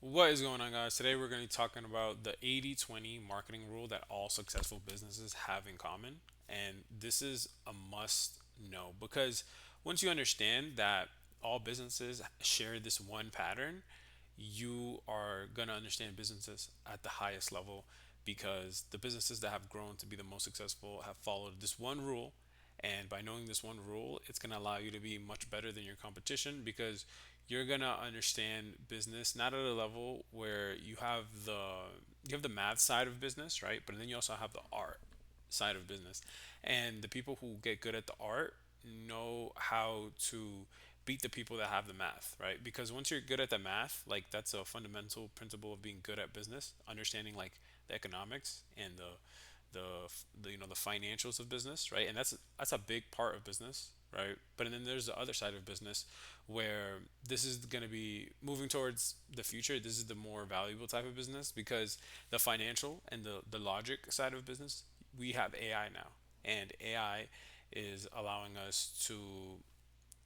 What is going on, guys? Today we're going to be talking about the 80/20 marketing rule that all successful businesses have in common. And this is a must know because once you understand that all businesses share this one pattern, you are going to understand businesses at the highest level because the businesses that have grown to be the most successful have followed this one rule. And by knowing this one rule, it's going to allow you to be much better than your competition because you're going to understand business not at a level where you have the math side of business, right? But then you also have the art side of business. And the people who get good at the art know how to beat the people that have the math, right? Because once you're good at the math, like that's a fundamental principle of being good at business, understanding like the economics and the financials of business, right? And that's a big part of business, right? But then there's the other side of business where this is going to be moving towards the future. This is the more valuable type of business because the financial and the logic side of business, we have AI now, and AI is allowing us to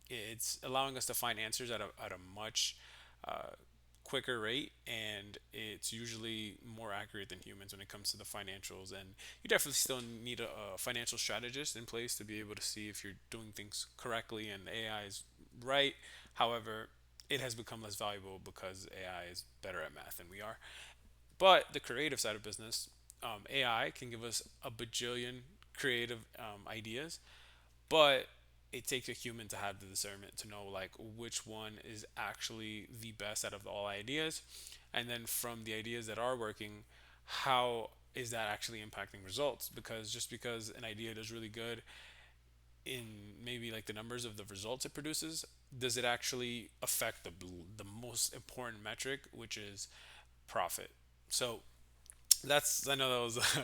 it's allowing us to find answers at a much uh, quicker rate, and it's usually more accurate than humans when it comes to the financials. And you definitely still need a financial strategist in place to be able to see if you're doing things correctly and the AI is right. However, it has become less valuable because AI is better at math than we are. But the creative side of business, AI can give us a bajillion creative ideas, but it takes a human to have the discernment to know like which one is actually the best out of all ideas, and then from the ideas that are working, how is that actually impacting results? Because just because an idea does really good in maybe like the numbers of the results it produces, does it actually affect the most important metric, which is profit? So that's I know that was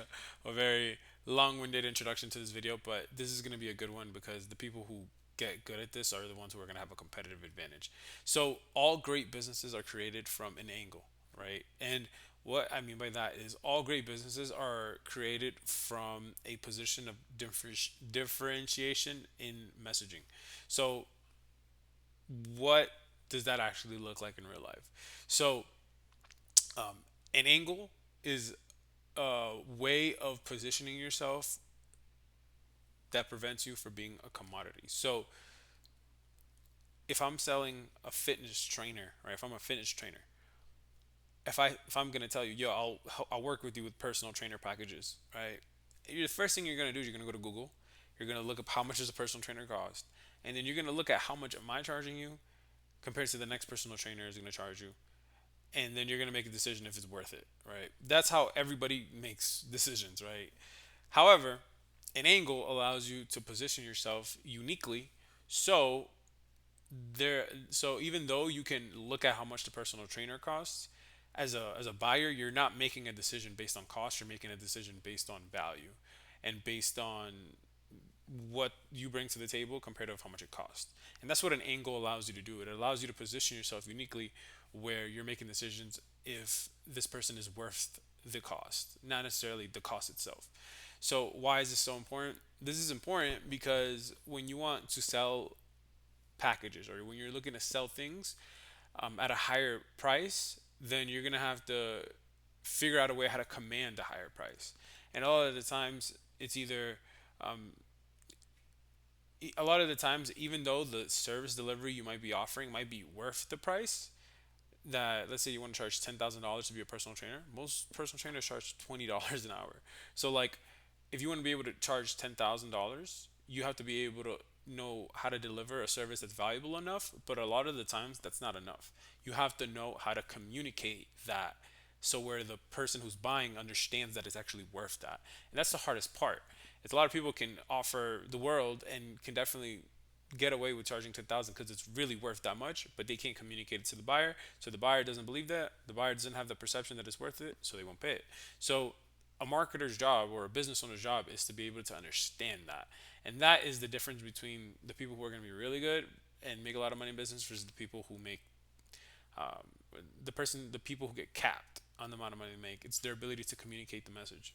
a very long-winded introduction to this video, but this is going to be a good one because the people who get good at this are the ones who are going to have a competitive advantage. So all great businesses are created from an angle, right? And what I mean by that is all great businesses are created from a position of differentiation in messaging. So what does that actually look like in real life? So an angle is way of positioning yourself that prevents you from being a commodity. So if I'm selling a fitness trainer, right? If I'm a fitness trainer, if I'm gonna tell you, yo, I'll work with you with personal trainer packages, right? The first thing you're gonna do is you're gonna go to Google. You're gonna look up how much does a personal trainer cost, and then you're gonna look at how much am I charging you compared to the next personal trainer is gonna charge you, and then you're gonna make a decision if it's worth it, right? That's how everybody makes decisions, right? However, an angle allows you to position yourself uniquely. So so even though you can look at how much the personal trainer costs, as a buyer, you're not making a decision based on cost. You're making a decision based on value and based on what you bring to the table compared to how much it costs. And that's what an angle allows you to do. It allows you to position yourself uniquely where you're making decisions if this person is worth the cost, not necessarily the cost itself. So why is this so important? This is important because when you want to sell packages or when you're looking to sell things at a higher price, then you're gonna have to figure out a way how to command a higher price. And um, a lot of the times, even though the service delivery you might be offering might be worth the price, that let's say you want to charge $10,000 to be a personal trainer, most personal trainers charge $20 an hour. So like, if you want to be able to charge $10,000, you have to be able to know how to deliver a service that's valuable enough. But a lot of the times, that's not enough. You have to know how to communicate that, so where the person who's buying understands that it's actually worth that. And that's the hardest part. It's a lot of people can offer the world and can definitely get away with charging 10,000 because it's really worth that much, but they can't communicate it to the buyer. So the buyer doesn't believe that. The buyer doesn't have the perception that it's worth it, so they won't pay it. So a marketer's job or a business owner's job is to be able to understand that. And that is the difference between the people who are going to be really good and make a lot of money in business versus the people who make um, the people who get capped on the amount of money they make. It's their ability to communicate the message.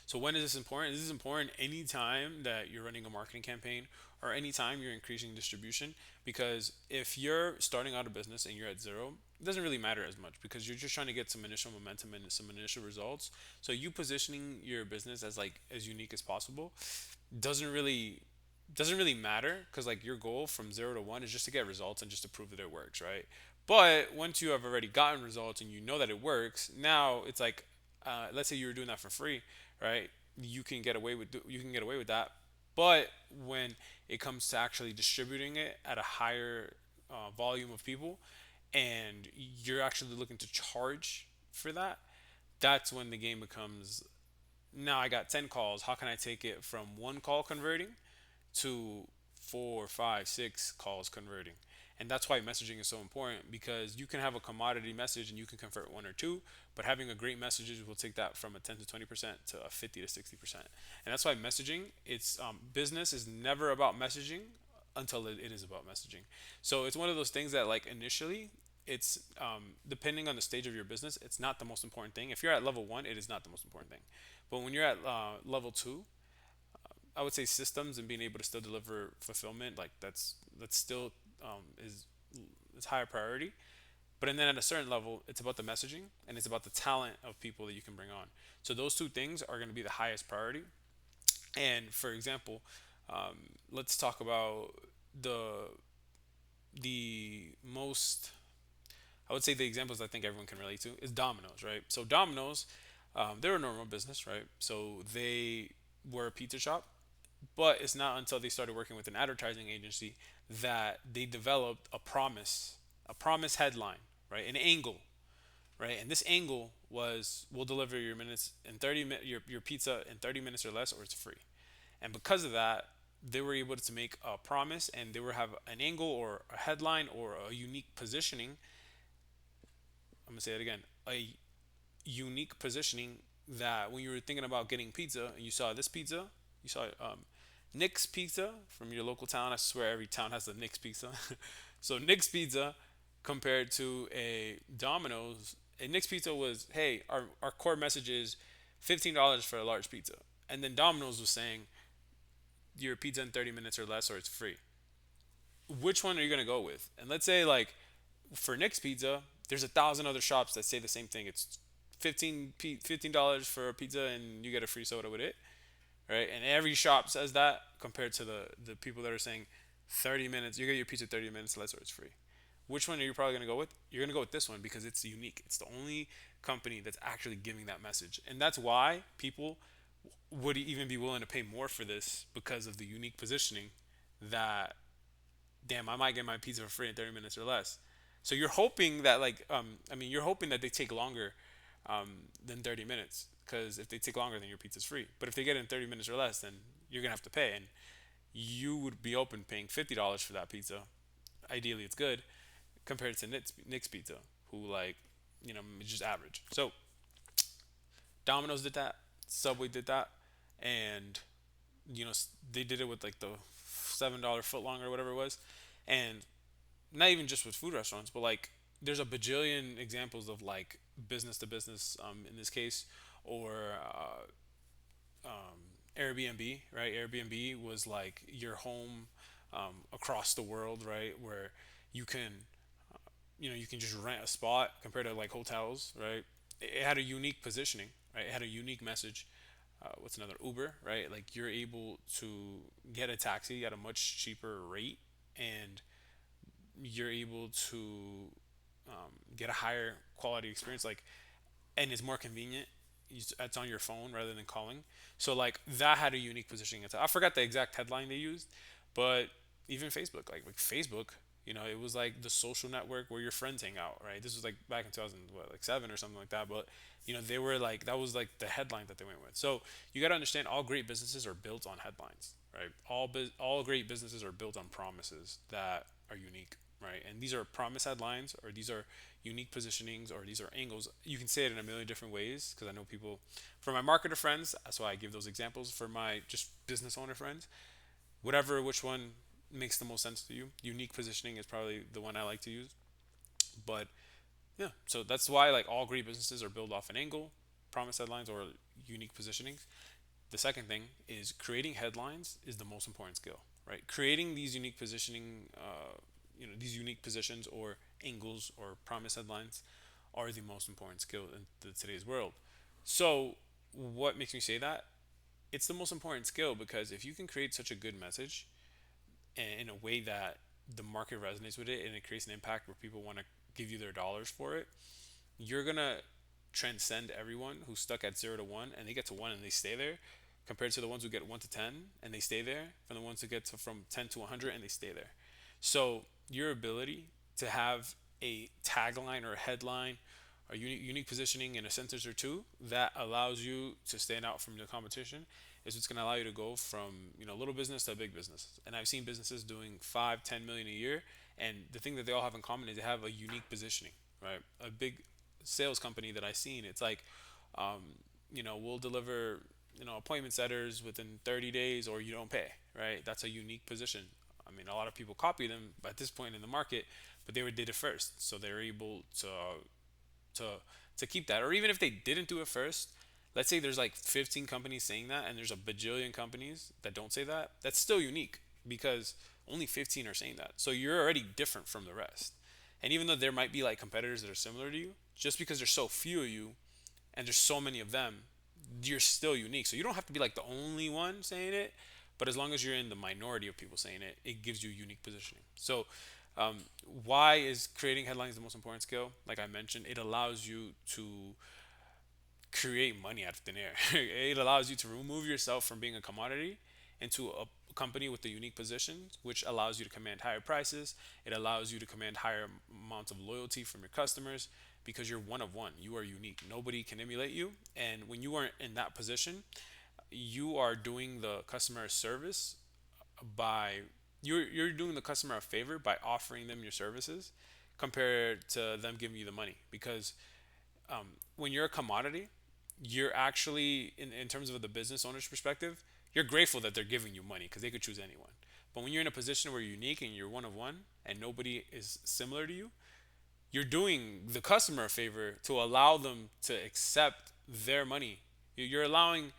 So when is this important? This is important anytime that you're running a marketing campaign or anytime you're increasing distribution, because if you're starting out a business and you're at zero, it doesn't really matter as much because you're just trying to get some initial momentum and some initial results. So you positioning your business as like as unique as possible doesn't really matter, because like your goal from 0 to 1 is just to get results and just to prove that it works, right? But once you have already gotten results and you know that it works, now it's like, let's say you were doing that for free, right? You can get away with that. But when it comes to actually distributing it at a higher volume of people, and you're actually looking to charge for that, that's when the game becomes, now I got 10 calls. How can I take it from one call converting to four, five, six calls converting? And that's why messaging is so important, because you can have a commodity message and you can convert one or two, but having a great message will take that from a 10 to 20% to a 50 to 60%. And that's why messaging, it's business is never about messaging until it is about messaging. So it's one of those things that like initially it's depending on the stage of your business, it's not the most important thing. If you're at level one, it is not the most important thing. But when you're at level two, I would say systems and being able to still deliver fulfillment, like that's still is it's higher priority. But and then at a certain level, it's about the messaging and it's about the talent of people that you can bring on. So those two things are going to be the highest priority. And for example, let's talk about the most, I would say the examples I think everyone can relate to is Domino's, right? So Domino's, they're a normal business, right? So they were a pizza shop, but it's not until they started working with an advertising agency that they developed a promise headline, right? An angle, right? And this angle was, we'll deliver your minutes in 30 minutes, your pizza in 30 minutes or less, or it's free. And because of that, they were able to make a promise, and they were have an angle or a headline or a unique positioning. I'm gonna say it again, a unique positioning, that when you were thinking about getting pizza and you saw this pizza, you saw Nick's Pizza from your local town. I swear every town has a Nick's Pizza. So Nick's Pizza compared to a Domino's. A Nick's Pizza was, hey, our core message is $15 for a large pizza. And then Domino's was saying your pizza in 30 minutes or less or it's free. Which one are you going to go with? And let's say like for Nick's Pizza, there's 1,000 other shops that say the same thing. It's $15 for a pizza and you get a free soda with it, right? And every shop says that, compared to the people that are saying 30 minutes, you get your pizza 30 minutes less or it's free. Which one are you probably going to go with? You're going to go with this one because it's unique. It's the only company that's actually giving that message. And that's why people would even be willing to pay more for this, because of the unique positioning that, damn, I might get my pizza for free in 30 minutes or less. So you're hoping that like I mean you're hoping that they take longer than 30 minutes, because if they take longer, then your pizza's free. But if they get it in 30 minutes or less, then you're gonna have to pay, and you would be open paying $50 for that pizza. Ideally, it's good compared to Nick's Pizza, who like is just average. So Domino's did that, Subway did that, and they did it with like the $7 foot long or whatever it was, and not even just with food restaurants, but like there's a bajillion examples of like business to business in this case, or Airbnb, right? Airbnb was like your home across the world, right? Where you can you can just rent a spot compared to like hotels, right? It had a unique positioning, right? It had a unique message. What's another, Uber, right? Like you're able to get a taxi at a much cheaper rate, and you're able to get a higher quality experience, like, and it's more convenient. It's on your phone rather than calling. So like that had a unique positioning. I forgot the exact headline they used, but even Facebook, like Facebook, it was like the social network where your friends hang out, right? This was like back in 2000, what, like seven or something like that. But they were like, that was like the headline that they went with. So you got to understand, all great businesses are built on headlines, right? All great businesses are built on promises that are unique, right? And these are promise headlines, or these are unique positionings, or these are angles. You can say it in a million different ways, because I know people, for my marketer friends, that's why I give those examples. For my just business owner friends, whatever, which one makes the most sense to you. Unique positioning is probably the one I like to use. But yeah, so that's why like all great businesses are built off an angle, promise headlines, or unique positionings. The second thing is creating headlines is the most important skill, right? Creating these unique positioning, these unique positions or angles or promise headlines are the most important skill in today's world. So, what makes me say that? It's the most important skill because if you can create such a good message in a way that the market resonates with it and it creates an impact where people want to give you their dollars for it, you're gonna transcend everyone who's stuck at 0 to 1 and they get to 1 and they stay there, compared to the ones who get 1 to 10 and they stay there, from the ones who get to from 10 to 100 and they stay there. So your ability to have a tagline or a headline or unique positioning in a sentence or two that allows you to stand out from the competition is what's going to allow you to go from little business to a big business. And I've seen businesses doing 5 10 million a year, and the thing that they all have in common is they have a unique positioning, right? A big sales company that I've seen, it's like, we'll deliver appointment setters within 30 days or you don't pay, right? That's a unique position. I mean, a lot of people copy them at this point in the market, but did it first, so they're able to to keep that. Or even if they didn't do it first, let's say there's like 15 companies saying that and there's a bajillion companies that don't say that, that's still unique because only 15 are saying that. So you're already different from the rest. And even though there might be like competitors that are similar to you, just because there's so few of you and there's so many of them, you're still unique. So you don't have to be like the only one saying it, but as long as you're in the minority of people saying it, it gives you unique positioning. So um, why is creating headlines the most important skill? Like I mentioned, it allows you to create money out of thin air. It allows you to remove yourself from being a commodity into a company with a unique position, which allows you to command higher prices. It allows you to command higher amounts of loyalty from your customers because you're one of one. You are unique. Nobody can emulate you. And when you are in that position, you are doing the customer a service by you're doing the customer a favor by offering them your services compared to them giving you the money. Because when you're a commodity, you're actually in terms of the business owner's perspective, you're grateful that they're giving you money because they could choose anyone. But when you're in a position where you're unique and you're one of one and nobody is similar to you, you're doing the customer a favor to allow them to accept their money. You're doing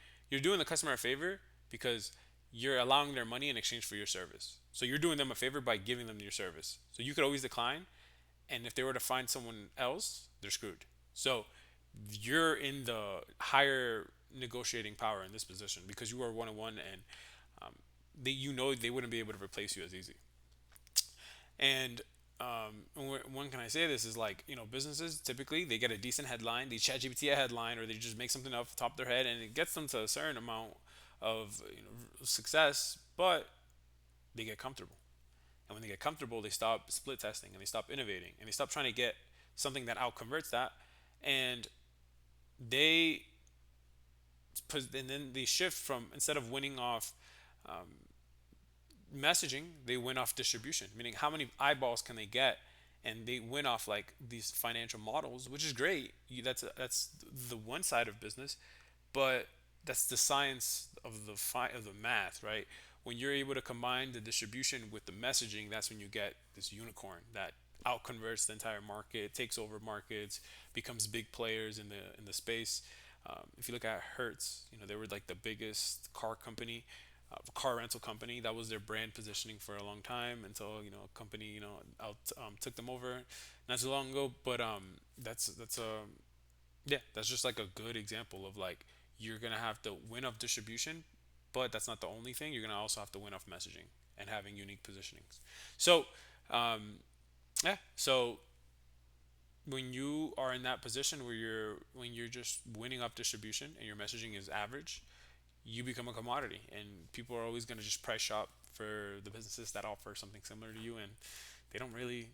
the customer a favor because you're allowing their money in exchange for your service. So you're doing them a favor by giving them your service. So you could always decline, and if they were to find someone else, they're screwed. So you're in the higher negotiating power in this position because you are one on one, and they wouldn't be able to replace you as easy. And when can I say this is like businesses typically they get a decent headline, they chat GPT a headline, or they just make something up top of their head, and it gets them to a certain amount of success, but they get comfortable. And when they get comfortable, they stop split testing and they stop innovating and they stop trying to get something that out converts that, and they and then they shift from, instead of winning off messaging, they win off distribution, meaning how many eyeballs can they get, and they win off like these financial models, which is great. That's the one side of business, but that's the science of of the math, right? When you're able to combine the distribution with the messaging, that's when you get this unicorn that out converts the entire market, takes over markets, becomes big players in the space. If you look at Hertz, they were like the biggest car rental company. That was their brand positioning for a long time until a company out took them over not too long ago. But that's yeah, that's just like a good example of like you're gonna have to win off distribution, but that's not the only thing. You're gonna also have to win off messaging and having unique positionings. So yeah, so when you are in that position where when you're just winning up distribution and your messaging is average, you become a commodity, and people are always going to just price shop for the businesses that offer something similar to you, and they don't really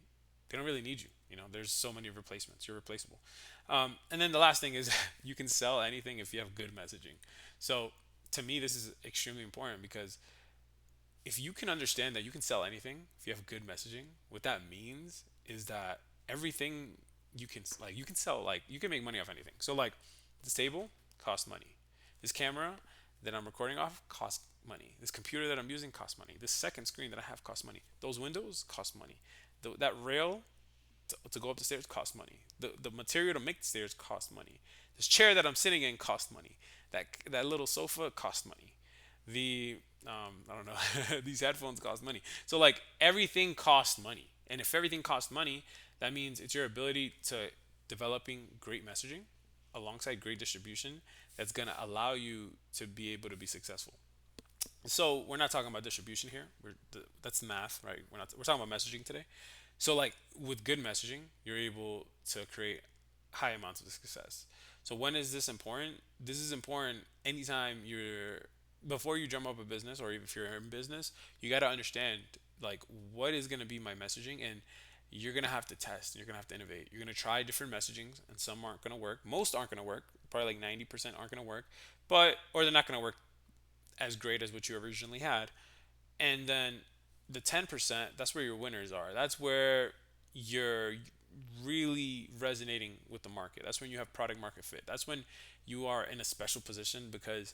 they don't really need you. There's so many replacements. You're replaceable. And then the last thing is you can sell anything if you have good messaging. So to me, this is extremely important because if you can understand that you can sell anything if you have good messaging, what that means is that everything you can sell, like you can make money off anything. So like this table costs money. This camera that I'm recording off costs money. This computer that I'm using costs money. This second screen that I have costs money. Those windows cost money. That rail to go up the stairs costs money. The material to make the stairs costs money. This chair that I'm sitting in costs money. That little sofa costs money. The I don't know, these headphones cost money. So like everything costs money, and if everything costs money, that means it's your ability to developing great messaging alongside great distribution that's gonna allow you to be able to be successful. So we're not talking about distribution here. That's math, right? We're talking about messaging today. So like with good messaging, you're able to create high amounts of success. So when is this important? This is important anytime you're before you drum up a business or even if you're in business, you got to understand like what is going to be my messaging, and you're going to have to test, you're going to have to innovate. You're going to try different messagings and some aren't going to work. Most aren't going to work. Probably like 90% aren't going to work. But or they're not going to work as great as what you originally had. And then the 10%, that's where your winners are. That's where you're really resonating with the market. That's when you have product market fit. That's when you are in a special position because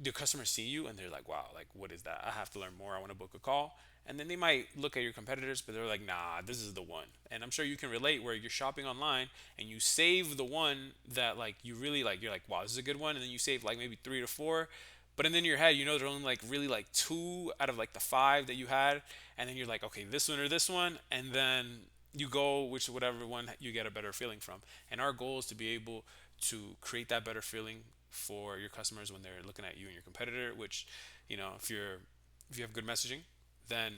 the customers see you and they're like, wow, like what is that? I have to learn more. I want to book a call. And then they might look at your competitors, but they're like, nah, this is the one. And I'm sure you can relate where you're shopping online and you save the one that like you really like. You're like, wow, this is a good one. And then you save like maybe three to four. But then in your head, you know, there's only like really like two out of like the five that you had. And then you're like, okay, this one or this one. And then you go which whatever one you get a better feeling from. And our goal is to be able to create that better feeling for your customers when they're looking at you and your competitor, which, you know, if you have good messaging, then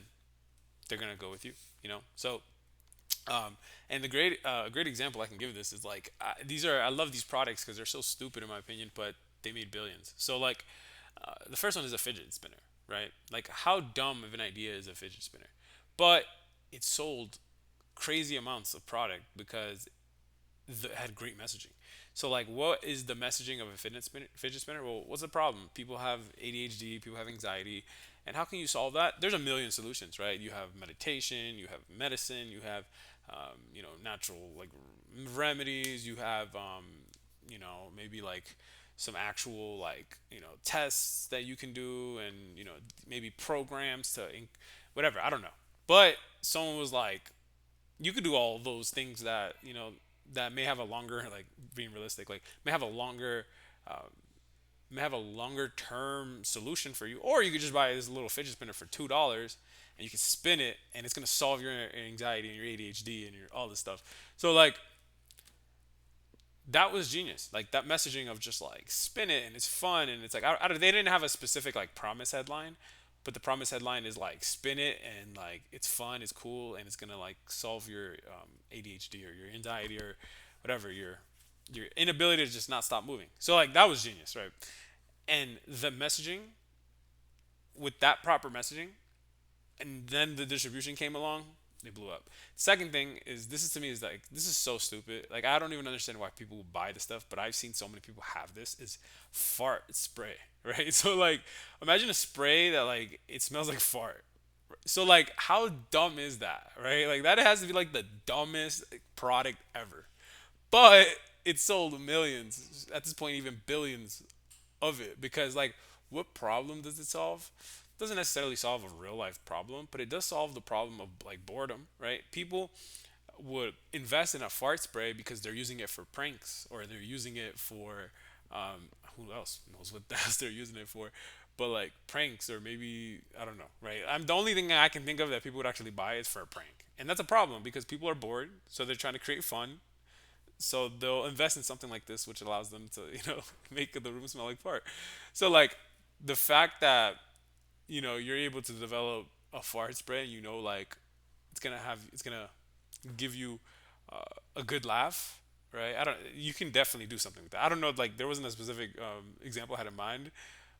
they're gonna go with you, you know. So and the great example I can give of this is like these are I love these products because they're so stupid in my opinion, but they made billions. So like the first one is a fidget spinner, right? Like how dumb of an idea is a fidget spinner, but it sold crazy amounts of product because had great messaging. So like, what is the messaging of a fidget spinner? Well, what's the problem? People have ADHD, people have anxiety, and how can you solve that? There's a million solutions, right? You have meditation, you have medicine, you have, you know, natural like remedies. You have, you know, maybe like some actual like you know tests that you can do, and you know maybe programs to whatever. I don't know, but someone was like, you could do all those things that you know that may have a longer like being realistic like uh, may have a longer term solution for you, or you could just buy this little fidget spinner for $2 and you can spin it and it's going to solve your anxiety and your ADHD and your all this stuff. So like that was genius, like that messaging of just like spin it and it's fun and it's like they didn't have a specific like promise headline, but the promise headline is like spin it and like it's fun, it's cool, and it's gonna like solve your ADHD or your anxiety or whatever your inability to just not stop moving. So like that was genius, right? And the messaging with that proper messaging, and then the distribution came along, they blew up. Second thing is this is to me is like this is so stupid. Like I don't even understand why people would buy this stuff, but I've seen so many people have this is fart spray, right? So like imagine a spray that like it smells like fart. So like how dumb is that, right? Like that has to be like the dumbest product ever. But it sold millions at this point, even billions of it because like what problem does it solve? It doesn't necessarily solve a real life problem, but it does solve the problem of like boredom, right? People would invest in a fart spray because they're using it for pranks or they're using it for who else knows what else they're using it for, but like pranks or maybe I don't know, right? I'm the only thing I can think of that people would actually buy is for a prank, and that's a problem because people are bored, so they're trying to create fun, so they'll invest in something like this which allows them to make the room smell like fart. So like the fact that you're able to develop a fart spray and like it's gonna give you a good laugh, right? I don't You can definitely do something with that. I don't know, like there wasn't a specific example I had in mind,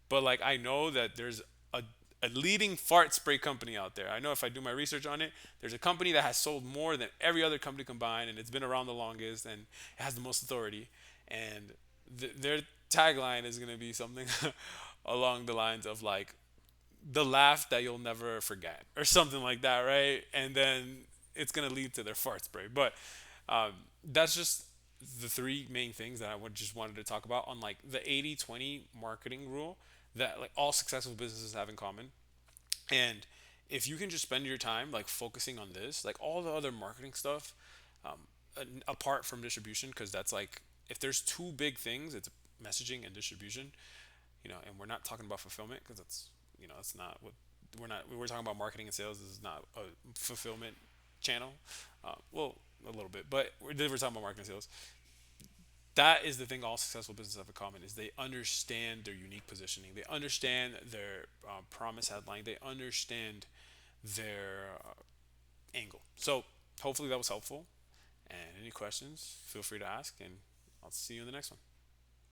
but like I know that there's a a leading fart spray company out there. I know if I do my research on it, there's a company that has sold more than every other company combined, and it's been around the longest, and it has the most authority. And their tagline is going to be something along the lines of like the laugh that you'll never forget, or something like that, right? And then it's going to lead to their fart spray. But that's just the three main things that I would just wanted to talk about on like the 80/20 marketing rule that like all successful businesses have in common. And If you can just spend your time like focusing on this, like all the other marketing stuff, apart from distribution, because that's like, if there's two big things, it's messaging and distribution. And we're not talking about fulfillment because that's, that's not what we're talking about. Marketing and sales. This is not a fulfillment channel. Well, a little bit, but we're talking about marketing and sales. That is the thing all successful businesses have in common is they understand their unique positioning. They understand their promise headline. They understand their angle. So hopefully that was helpful. And any questions, feel free to ask, and I'll see you in the next one.